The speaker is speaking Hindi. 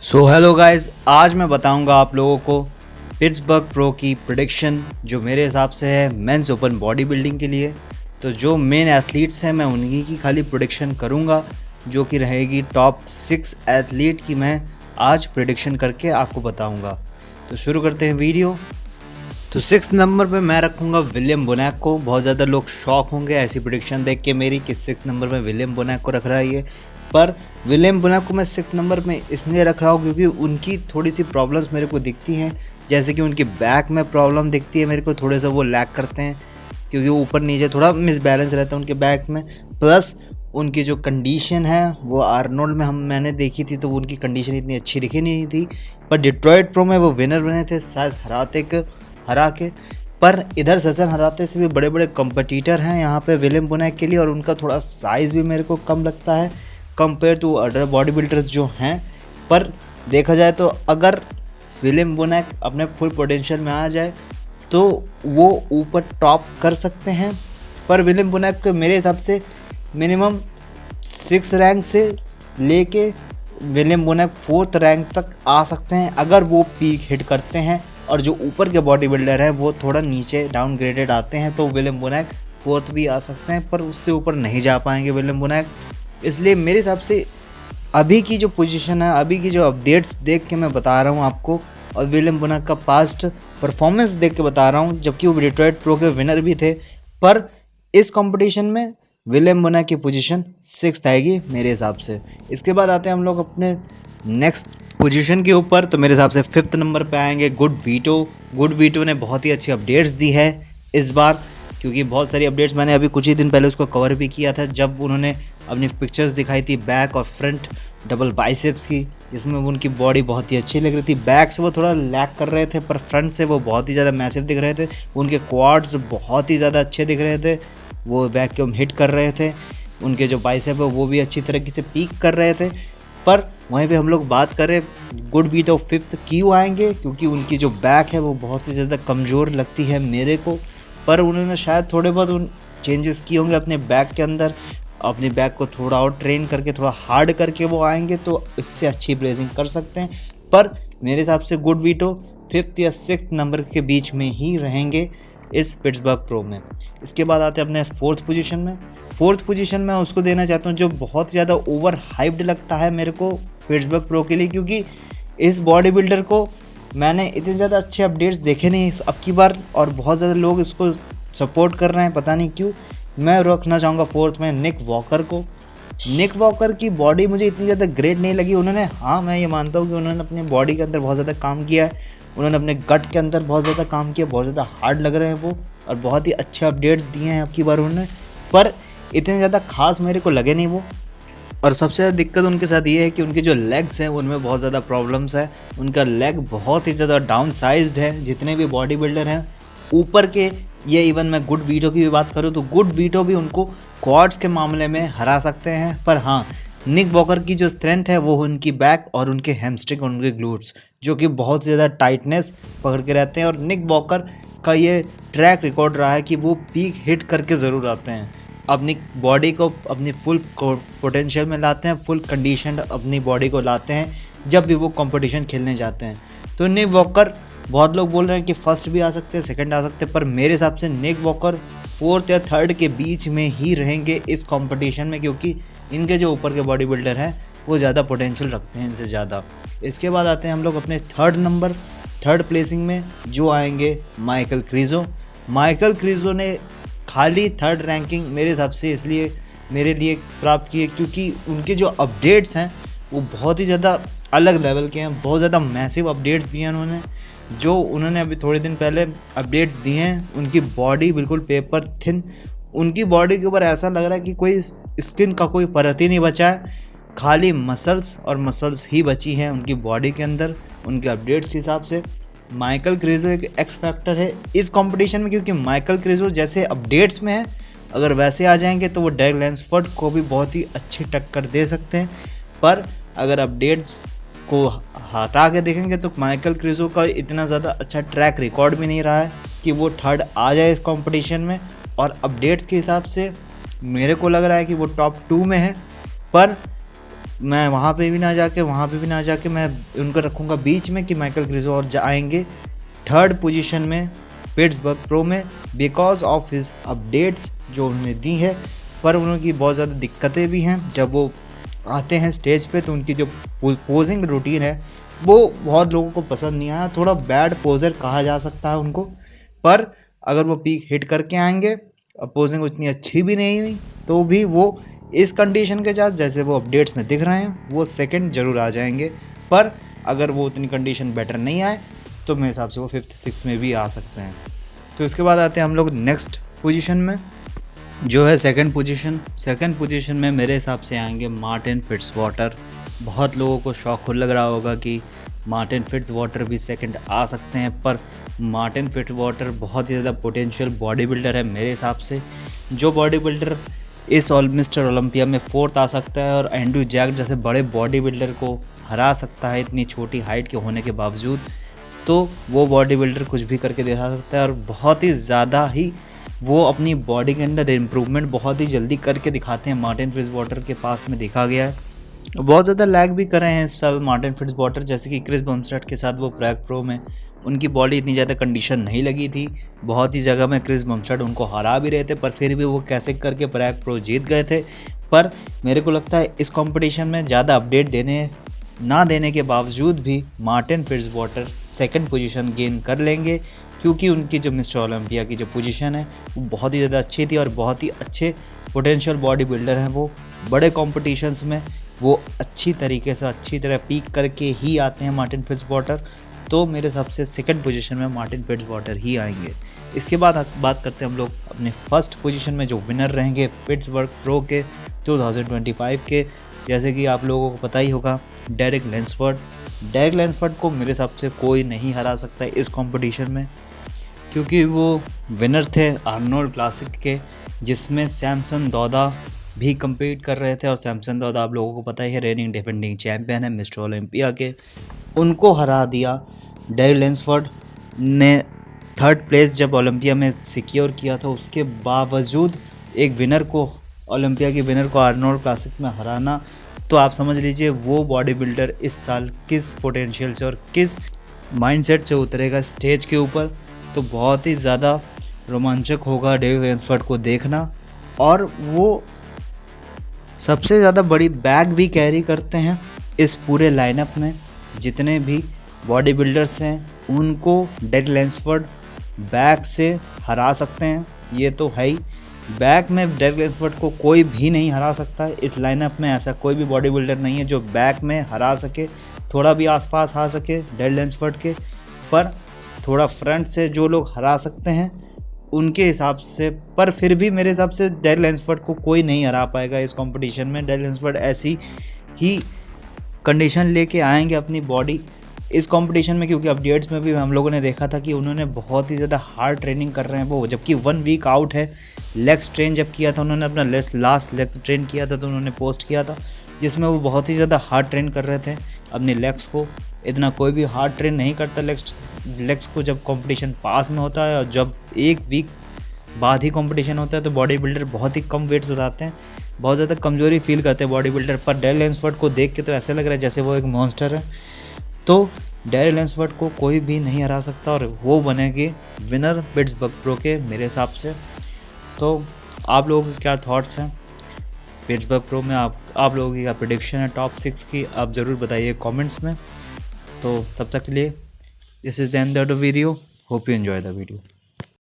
सो हेलो गाइस, आज मैं बताऊंगा आप लोगों को पिट्सबर्ग प्रो की प्रेडिक्शन जो मेरे हिसाब से है मेंस ओपन बॉडी बिल्डिंग के लिए। तो जो मेन एथलीट्स हैं मैं उन्हीं की खाली प्रेडिक्शन करूंगा, जो कि रहेगी टॉप 6 एथलीट की मैं आज प्रेडिक्शन करके आपको बताऊंगा। तो शुरू करते हैं वीडियो। तो 6 नंबर पे मैं रखूंगा विलियम बोनैक को। बहुत ज़्यादा लोग शॉक होंगे ऐसी प्रेडिक्शन देख के मेरी कि 6 नंबर में विलियम बोनैक को रख रहा है ये, पर विलियम बोनैक को मैं 6 नंबर में इसलिए रख रहा हूँ क्योंकि उनकी थोड़ी सी प्रॉब्लम्स मेरे को दिखती हैं। जैसे कि उनकी बैक में प्रॉब्लम दिखती है मेरे को, थोड़े सा वो लैग करते हैं क्योंकि ऊपर नीचे थोड़ा मिसबैलेंस रहता है उनके बैक में। प्लस उनकी जो कंडीशन है वो आर्नोल्ड में मैंने देखी थी तो उनकी कंडीशन इतनी अच्छी दिखी नहीं थी, पर डिट्रॉइट प्रो में वो विनर बने थे साइज हरा के। पर इधर सेशन हराते से भी बड़े बड़े कंपटीटर हैं यहाँ पे विलियम बोनैक के लिए, और उनका थोड़ा साइज़ भी मेरे को कम लगता है compare to other body builders जो हैं। पर देखा जाए तो अगर विलियम बोनैक अपने फुल पोटेंशियल में आ जाए तो वो ऊपर टॉप कर सकते हैं। पर विलियम बोनैक के मेरे हिसाब से मिनिमम 6 रैंक से लेके विलियम बोनैक 4th रैंक तक आ सकते हैं अगर वो पीक हिट करते हैं, और जो ऊपर के बॉडी बिल्डर हैं वो थोड़ा नीचे डाउनग्रेडेड आते हैं तो विलियम बोनैक 4th भी आ सकते हैं, पर उससे ऊपर नहीं जा पाएंगे विलियम बोनैक। इसलिए मेरे हिसाब से अभी की जो पोजीशन है, अभी की जो अपडेट्स देख के मैं बता रहा हूँ आपको, और विलियम बोनैक का पास्ट परफॉर्मेंस देख के बता रहा हूँ, जबकि वो डिट्रॉइट प्रो के विनर भी थे। पर इस कंपटीशन में विलियम बोनैक की पोजीशन 6th आएगी मेरे हिसाब से। इसके बाद आते हैं हम लोग अपने नेक्स्ट पोजीशन के ऊपर। तो मेरे हिसाब से 5th नंबर पे आएंगे गुड वीटो ने बहुत ही अच्छी अपडेट्स दी है इस बार, क्योंकि बहुत सारी अपडेट्स मैंने अभी कुछ ही दिन पहले उसको कवर भी किया था जब उन्होंने अपनी पिक्चर्स दिखाई थी बैक और फ्रंट डबल बाइसेप्स की, जिसमें उनकी बॉडी बहुत ही अच्छी लग रही थी। बैक से वो थोड़ा लैग कर रहे थे पर फ्रंट से वो बहुत ही ज़्यादा मैसिव दिख रहे थे। उनके क्वाड्स बहुत ही ज़्यादा अच्छे दिख रहे थे, वो वैक्यूम हिट कर रहे थे। उनके जो बाइसेप है वो भी अच्छी तरीके से पीक कर रहे थे। पर वहीं पे हम लोग बात करें गुड वीटो 5th क्यों आएंगे, क्योंकि उनकी जो बैक है वो बहुत ही ज़्यादा कमज़ोर लगती है मेरे को। पर उन्होंने शायद थोड़े बहुत उन चेंजेस किए होंगे अपने बैक के अंदर, अपनी बैक को थोड़ा और ट्रेन करके थोड़ा हार्ड करके वो आएंगे तो इससे अच्छी ब्रेजिंग कर सकते हैं। पर मेरे हिसाब से गुड वीटो 5th या 6th नंबर के बीच में ही रहेंगे इस पिट्सबर्ग प्रो में। इसके बाद आते हैं अपने 4th पोजीशन में। 4th पोजीशन में उसको देना चाहता हूँ जो बहुत ज़्यादा ओवर हाइप्ड लगता है मेरे को पिट्सबर्ग प्रो के लिए, क्योंकि इस बॉडी बिल्डर को मैंने इतने ज़्यादा अच्छे अपडेट्स देखे नहीं अब की बार, और बहुत ज़्यादा लोग इसको सपोर्ट कर रहे हैं, पता नहीं क्यों। मैं रखना चाहूँगा 4th में निक वॉकर को। निक वॉकर की बॉडी मुझे इतनी ज़्यादा ग्रेट नहीं लगी। उन्होंने, हाँ मैं ये मानता हूँ कि उन्होंने अपनी बॉडी के अंदर बहुत ज़्यादा काम किया है, उन्होंने अपने गट के अंदर बहुत ज़्यादा काम किया, बहुत ज़्यादा हार्ड लग रहे हैं वो, और बहुत ही अच्छे अपडेट्स दिए हैं अब की बार उन्होंने, पर इतने ज़्यादा खास मेरे को लगे नहीं वो। और सबसे ज़्यादा दिक्कत उनके साथ ये है कि उनके जो लेग्स हैं उनमें बहुत ज़्यादा प्रॉब्लम्स है। उनका लेग बहुत ही ज़्यादा डाउन साइज्ड है। जितने भी बॉडी बिल्डर हैं ऊपर के, ये इवन मैं गुड वीटो की भी बात करूँ तो गुड वीटो भी उनको क्वाड्स के मामले में हरा सकते हैं। पर हाँ, निक वॉकर की जो स्ट्रेंथ है वो उनकी बैक और उनके हैमस्ट्रिंग और उनके ग्लूट्स, जो कि बहुत ज़्यादा टाइटनेस पकड़ के रहते हैं। और निक वॉकर का ये ट्रैक रिकॉर्ड रहा है कि वो पीक हिट करके ज़रूर आते हैं, अपनी बॉडी को अपनी फुल पोटेंशियल में लाते हैं, फुल कंडीशन अपनी बॉडी को लाते हैं जब भी वो कंपटीशन खेलने जाते हैं। तो निक वॉकर, बहुत लोग बोल रहे हैं कि फर्स्ट भी आ सकते हैं, सेकंड आ सकते हैं, पर मेरे हिसाब से निक वॉकर 4th या 3rd के बीच में ही रहेंगे इस कंपटीशन में, क्योंकि इनके जो ऊपर के बॉडी बिल्डर हैं वो ज़्यादा पोटेंशियल रखते हैं इनसे ज़्यादा। इसके बाद आते हैं हम लोग अपने 3rd प्लेसिंग में, जो आएंगे माइकल क्रीजो ने खाली 3rd रैंकिंग मेरे हिसाब से इसलिए मेरे लिए प्राप्त की है क्योंकि उनके जो अपडेट्स हैं वो बहुत ही ज़्यादा अलग लेवल के हैं। बहुत ज़्यादा मैसिव अपडेट्स दिए हैं उन्होंने। जो उन्होंने अभी थोड़े दिन पहले अपडेट्स दिए हैं, उनकी बॉडी बिल्कुल पेपर थिन, उनकी बॉडी के ऊपर ऐसा लग रहा है कि कोई स्किन का कोई परत ही नहीं बचा है, खाली मसल्स और मसल्स ही बची हैं उनकी बॉडी के अंदर उनके अपडेट्स के हिसाब से। माइकल क्रीजो एक एक्स फैक्टर है इस कंपटीशन में, क्योंकि माइकल क्रीजो जैसे अपडेट्स में है अगर वैसे आ जाएंगे तो वो डेग लैंसफोर्ड को भी बहुत ही अच्छी टक्कर दे सकते हैं। पर अगर अपडेट्स को हटा के देखेंगे तो माइकल क्रीजो का इतना ज़्यादा अच्छा ट्रैक रिकॉर्ड भी नहीं रहा है कि वो 3rd आ जाए इस कंपटीशन में, और अपडेट्स के हिसाब से मेरे को लग रहा है कि वो टॉप 2 में है। पर मैं वहाँ पे भी ना जाके मैं उनको रखूँगा बीच में कि माइकल क्रिजो और आएंगे थर्ड पोजीशन में पिट्सबर्ग प्रो में बिकॉज ऑफ हिज अपडेट्स जो उन्होंने दी है। पर उनकी बहुत ज़्यादा दिक्कतें भी हैं, जब वो आते हैं स्टेज पे तो उनकी जो पोजिंग रूटीन है वो बहुत लोगों को पसंद नहीं आया। थोड़ा बैड पोजर कहा जा सकता है उनको, पर अगर वो पीक हिट करके आएंगे, पोजिंग उतनी अच्छी भी नहीं हुई तो भी वो इस कंडीशन के साथ जैसे वो अपडेट्स में दिख रहे हैं वो सेकंड जरूर आ जाएंगे। पर अगर वो उतनी कंडीशन बेटर नहीं आए तो मेरे हिसाब से वो 5th 6th में भी आ सकते हैं। तो इसके बाद आते हैं हम लोग नेक्स्ट पोजीशन में, जो है सेकंड पोजीशन में मेरे हिसाब से आएंगे मार्टिन फिट्जवाटर। बहुत लोगों को शौक खुद लग रहा होगा कि मार्टिन फिट्जवाटर भी सेकंड आ सकते हैं, पर मार्टिन फिट्जवाटर बहुत ही ज़्यादा पोटेंशियल बॉडी बिल्डर है मेरे हिसाब से। जो बॉडी बिल्डर इस मिस्टर ओलंपिया में 4th आ सकता है और एंड्रू जैक जैसे बड़े बॉडी बिल्डर को हरा सकता है इतनी छोटी हाइट के होने के बावजूद, तो वो बॉडी बिल्डर कुछ भी करके दिखा सकता है। और बहुत ही ज़्यादा ही वो अपनी बॉडी के अंदर इम्प्रूवमेंट बहुत ही जल्दी करके दिखाते हैं, मार्टिन फिट्जवाटर के पास में देखा गया है। बहुत ज़्यादा लैग भी कर रहे हैं इस साल मार्टिन फिट्जवाटर, जैसे कि क्रिस बमस्टेड के साथ वो प्रैग प्रो में उनकी बॉडी इतनी ज़्यादा कंडीशन नहीं लगी थी। बहुत ही जगह में क्रिस बमस्टेड उनको हरा भी रहे थे, पर फिर भी वो कैसे करके प्रैग प्रो जीत गए थे। पर मेरे को लगता है इस कंपटीशन में ज़्यादा अपडेट ना देने के बावजूद भी मार्टिन फिट्जवाटर सेकंड पोजीशन गेन कर लेंगे, क्योंकि उनकी जो मिस्टर ओलंपिया की जो पोजीशन है वो बहुत ही ज़्यादा अच्छी थी और बहुत ही अच्छे पोटेंशियल बॉडी बिल्डर हैं। वो बड़े कॉम्पिटिशन्स में वो अच्छी तरीके से अच्छी तरह पीक करके ही आते हैं मार्टिन फिट्जवाटर। तो मेरे हिसाब से सेकंड पोजीशन में मार्टिन फिट्जवाटर ही आएंगे। इसके बाद बात करते हैं हम लोग अपने फर्स्ट पोजीशन में जो विनर रहेंगे पिट्सबर्ग प्रो के 2025 के, जैसे कि आप लोगों को पता ही होगा डेरिक लैंसफोर्ड को मेरे हिसाब से कोई नहीं हरा सकता है इस कंपटीशन में, क्योंकि वो विनर थे आर्नोल्ड क्लासिक के, जिसमें सैमसन दौदा भी कम्पीट कर रहे थे। और सैमसन दौदा आप लोगों को पता ही है रेनिंग डिफेंडिंग चैम्पियन है मिस्टर ओलंपिया के, उनको हरा दिया। डेरिक लैंसफोर्ड ने थर्ड प्लेस जब ओलंपिया में सिक्योर किया था, उसके बावजूद एक विनर को ओलंपिया के विनर को आर्नोल्ड क्लासिक में हराना, तो आप समझ लीजिए वो बॉडी बिल्डर इस साल किस पोटेंशियल से और किस माइंडसेट से उतरेगा स्टेज के ऊपर। तो बहुत ही ज़्यादा रोमांचक होगा डेरिक लैंसफोर्ड को देखना। और वो सबसे ज़्यादा बड़ी बैग भी कैरी करते हैं इस पूरे लाइनअप में। जितने भी बॉडी बिल्डर्स हैं उनको डेरिक लैंसफोर्ड बैग से हरा सकते हैं, ये तो है ही। बैक में डेरिक लैंसफोर्ड को कोई भी नहीं हरा सकता है। इस लाइनअप में ऐसा कोई भी बॉडी बिल्डर नहीं है जो बैक में हरा सके, थोड़ा भी आसपास आ सके डेरिक लैंसफोर्ड के। पर थोड़ा फ्रंट से जो लोग हरा सकते हैं उनके हिसाब से, पर फिर भी मेरे हिसाब से डेरिक लैंसफोर्ड को कोई नहीं हरा पाएगा इस कंपटीशन में। डेरिक लैंसफोर्ड ऐसी ही कंडीशन लेके आएंगे अपनी बॉडी इस कंपटीशन में, क्योंकि अपडेट्स में भी हम लोगों ने देखा था कि उन्होंने बहुत ही ज़्यादा हार्ड ट्रेनिंग कर रहे हैं वो, जबकि 1 वीक आउट है। लेग्स ट्रेन जब किया था उन्होंने, अपना लास्ट लेग ट्रेन किया था तो उन्होंने पोस्ट किया था, जिसमें वो बहुत ही ज़्यादा हार्ड ट्रेन कर रहे थे अपने लेग्स को। इतना कोई भी हार्ड ट्रेन नहीं करता लेग्स को जब कंपटीशन पास में होता है, और जब 1 वीक बाद ही कंपटीशन होता है तो बॉडी बिल्डर बहुत ही कम वेट्स उठाते हैं, बहुत ज़्यादा कमज़ोरी फील करते हैं बॉडी बिल्डर। पर डेरिक लैंसफोर्ड को देख के तो ऐसा लग रहा है जैसे वो एक मॉन्स्टर है। तो डेरिक लैंसफोर्ड को कोई भी नहीं हरा सकता और वो बनेगी विनर पिट्सबर्ग प्रो के मेरे हिसाब से। तो आप लोगों के क्या थॉट्स हैं पिट्सबर्ग प्रो में? आप लोगों की क्या प्रेडिक्शन है टॉप 6 की, आप ज़रूर बताइए कमेंट्स में। तो तब तक के लिए this is the end of the video, hope you enjoy the video.